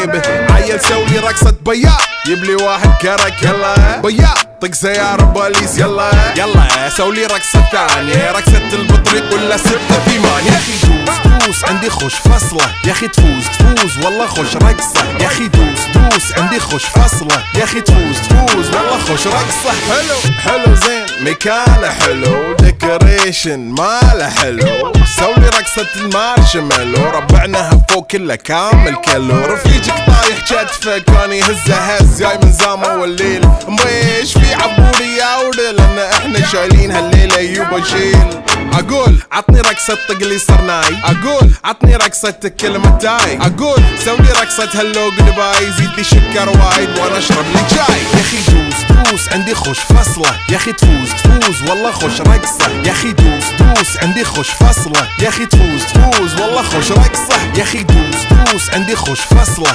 به. عيل سوي رقصة بياع يبلي واحد كرك يلا بياع طق سيارة بوليس يلا يلا سولي رقصة ثانية رقصة البطريق ولا 6 8. يا اخي دوس عندي خوش فصلة يا اخي تفوز والله خوش رقصة يا اخي دوس عندي خوش فصلة يا اخي تفوز والله خوش رقصة. حلو زين مكانه حلو ديكوريشن ماله حلو سولي رقصة المارشميلو ربعناها فوق كله كامل كيلو. رفيجك طايح كتفك كان يهز جاي من زامه والليل مبيش في عبوري يا ولد لان احنا شايلين هالليلة يوبا شيل. اقول عطني رقصة طقلي صرناي اقول عطني رقصة كلمة تاي اقول سولي رقصة هلو جودباي زيد لي شكر وايد وانا اشرب لي جاي. يا اخي دوس عندي خوش فصلة يا اخي تفوز والله خوش رقصة يا اخي دوس عندي خوش فصلة يا اخي تفوز والله خوش رقصة يا اخي دوس عندي خوش فصلة.